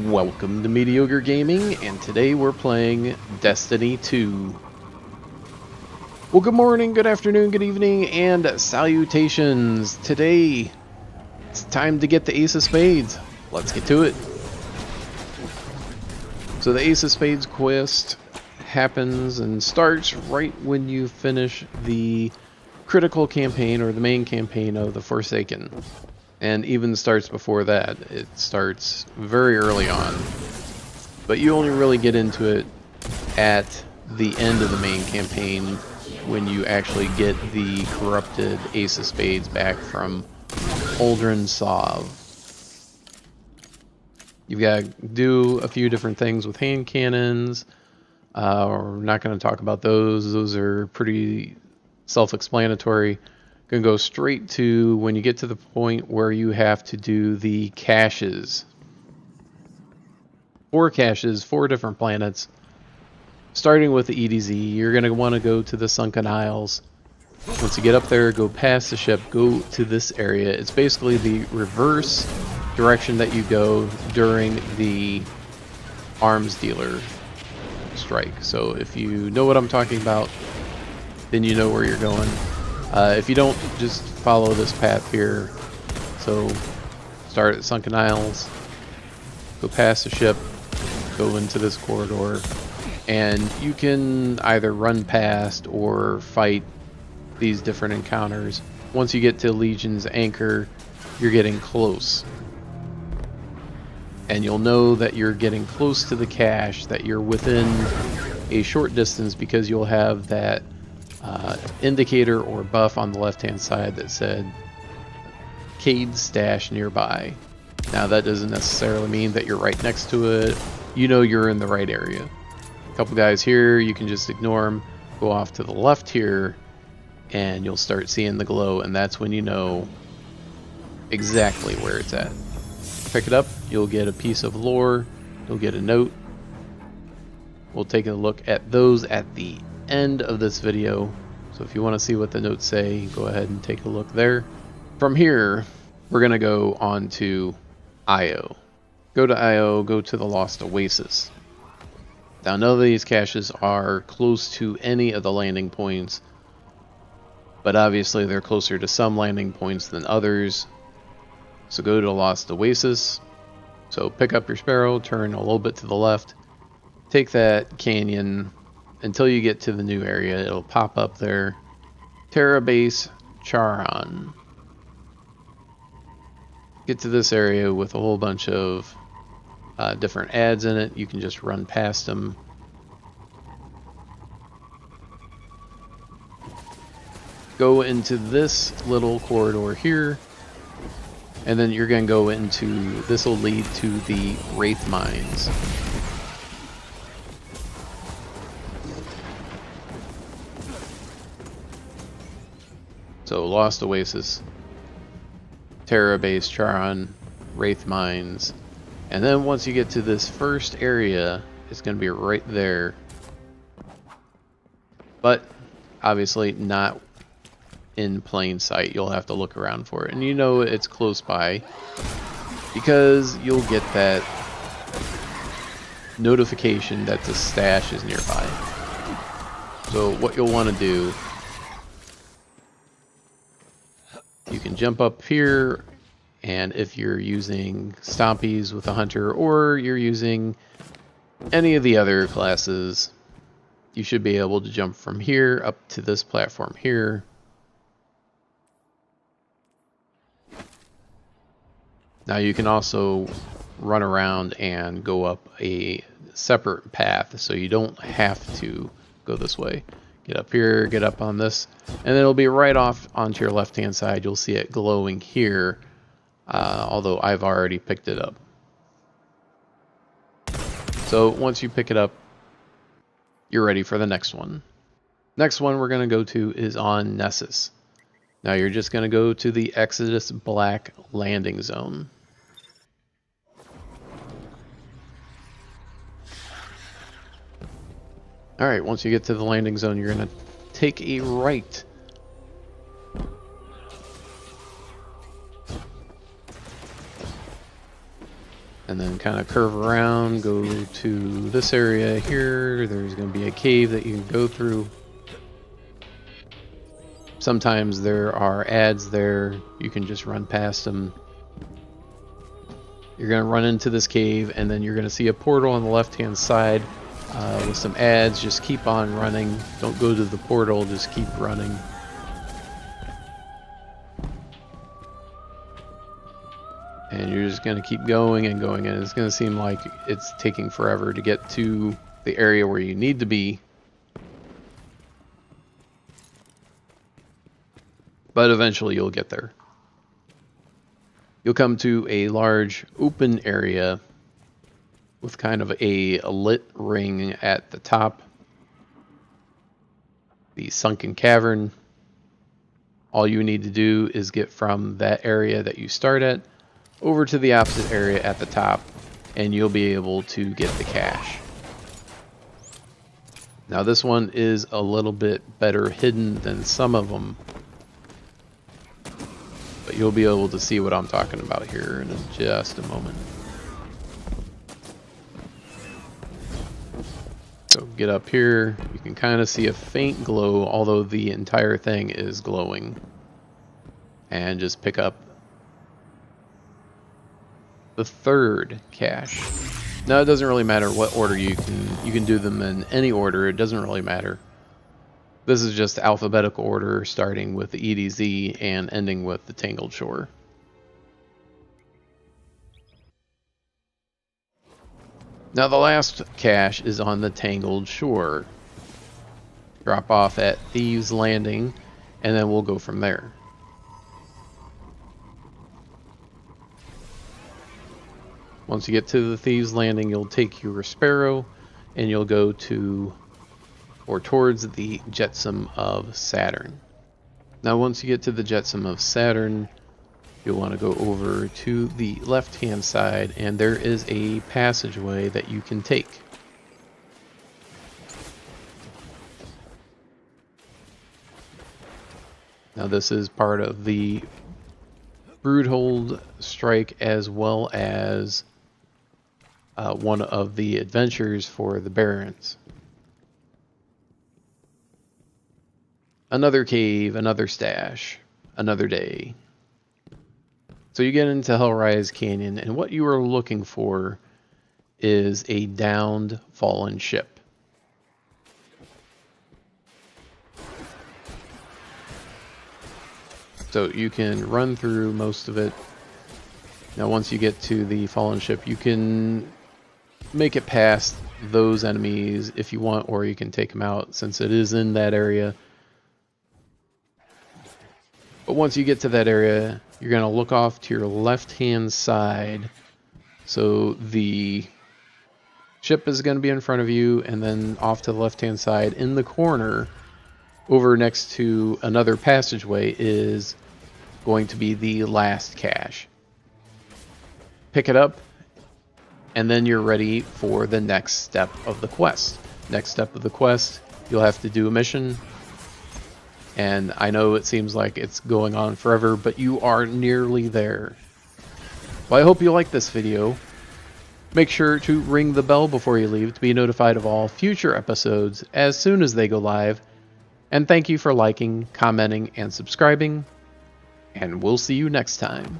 Welcome to Mediocre Gaming, and today we're playing Destiny 2. Well, good morning, good afternoon, good evening, and salutations. Today, it's time to get the Ace of Spades. Let's get to it. So the Ace of Spades quest happens and starts right when you finish the critical campaign, or the main campaign of the Forsaken. And even starts before that. It starts very early on. But you only really get into it at the end of the main campaign when you actually get the corrupted Ace of Spades back from Uldren Sov. You've got to do a few different things with hand cannons. We're not going to talk about those. Those are pretty self-explanatory. Going to go straight to when you get to the point where you have to do the caches. 4 caches, 4 different planets. Starting with the EDZ, you're going to want to go to the Sunken Isles. Once you get up there, go past the ship, go to this area. It's basically the reverse direction that you go during the arms dealer strike. So if you know what I'm talking about, then you know where you're going. If you don't, just follow this path here. So start at Sunken Isles, go past the ship, go into this corridor, and you can either run past or fight these different encounters. Once you get to Legion's Anchor, you're getting close. And you'll know that you're getting close to the cache, that you're within a short distance, because you'll have that indicator or buff on the left hand side that said Cayde stash nearby. Now that doesn't necessarily mean that you're right next to it. You know you're in the right area. A couple guys here, you can just ignore them. Go off to the left here and you'll start seeing the glow, and that's when you know exactly where it's at. Pick it up, you'll get a piece of lore, you'll get a note. We'll take a look at those at the end of this video. So if you want to see what the notes say, go ahead and take a look there. From here, we're going to go on to Io. Go to Io, go to the Lost Oasis. Now none of these caches are close to any of the landing points, but obviously they're closer to some landing points than others. So go to Lost Oasis. So pick up your Sparrow, turn a little bit to the left, take that canyon until you get to the new area. It'll pop up there. Terra Base Charon. Get to this area with a whole bunch of different ads in it. You can just run past them. Go into this little corridor here, and then you're going to go into, this will lead to the Wraith Mines. So Lost Oasis, Terra Base Charon, Wraith Mines, and then once you get to this first area, it's going to be right there. But obviously not in plain sight. You'll have to look around for it, and you know it's close by because you'll get that notification that the stash is nearby. So what you'll want to do, you can jump up here, and if you're using Stompies with a Hunter, or you're using any of the other classes, you should be able to jump from here up to this platform here. Now you can also run around and go up a separate path, so you don't have to go this way. Get up here, get up on this, and it'll be right off onto your left hand side. You'll see it glowing here, although I've already picked it up. So once you pick it up, you're ready for the next one. Next one we're going to go to is on Nessus. Now you're just going to go to the Exodus Black landing zone. Alright, once you get to the landing zone, you're going to take a right. and then kind of curve around, go to this area here. There's going to be a cave that you can go through. Sometimes there are ads there. You can just run past them. You're going to run into this cave, and then you're going to see a portal on the left-hand side with some ads. Just keep on running. Don't go to the portal, just keep running. And you're just going to keep going and going, and it's going to seem like it's taking forever to get to the area where you need to be. But eventually you'll get there. You'll come to a large open area with kind of a lit ring at the top. The sunken cavern. All you need to do is get from that area that you start at over to the opposite area at the top, and you'll be able to get the cache. Now this one is a little bit better hidden than some of them, but you'll be able to see what I'm talking about here in just a moment. So get up here, you can kind of see a faint glow, although the entire thing is glowing. And just pick up the third cache. Now it doesn't really matter what order you can do them in any order, it doesn't really matter. This is just alphabetical order, starting with the EDZ and ending with the Tangled Shore. Now the last cache is on the Tangled Shore. Drop off at Thieves Landing, and then we'll go from there. Once you get to the Thieves Landing, you'll take your Sparrow, and you'll go to or towards the Jetsam of Saturn. Now once you get to the Jetsam of Saturn, you'll want to go over to the left-hand side, and there is a passageway that you can take. Now this is part of the Broodhold strike, as well as one of the adventures for the Barons. Another cave, another stash, another day. So you get into Hellrise Canyon, and what you are looking for is a downed, fallen ship. So you can run through most of it. Now once you get to the fallen ship, you can make it past those enemies if you want, or you can take them out since it is in that area. But once you get to that area, you're going to look off to your left-hand side. So the ship is going to be in front of you, and then off to the left-hand side in the corner, over next to another passageway, is going to be the last cache. Pick it up, and then you're ready for the next step of the quest. Next step of the quest, you'll have to do a mission. And I know it seems like it's going on forever, but you are nearly there. Well, I hope you like this video. Make sure to ring the bell before you leave to be notified of all future episodes as soon as they go live. And thank you for liking, commenting, and subscribing. And we'll see you next time.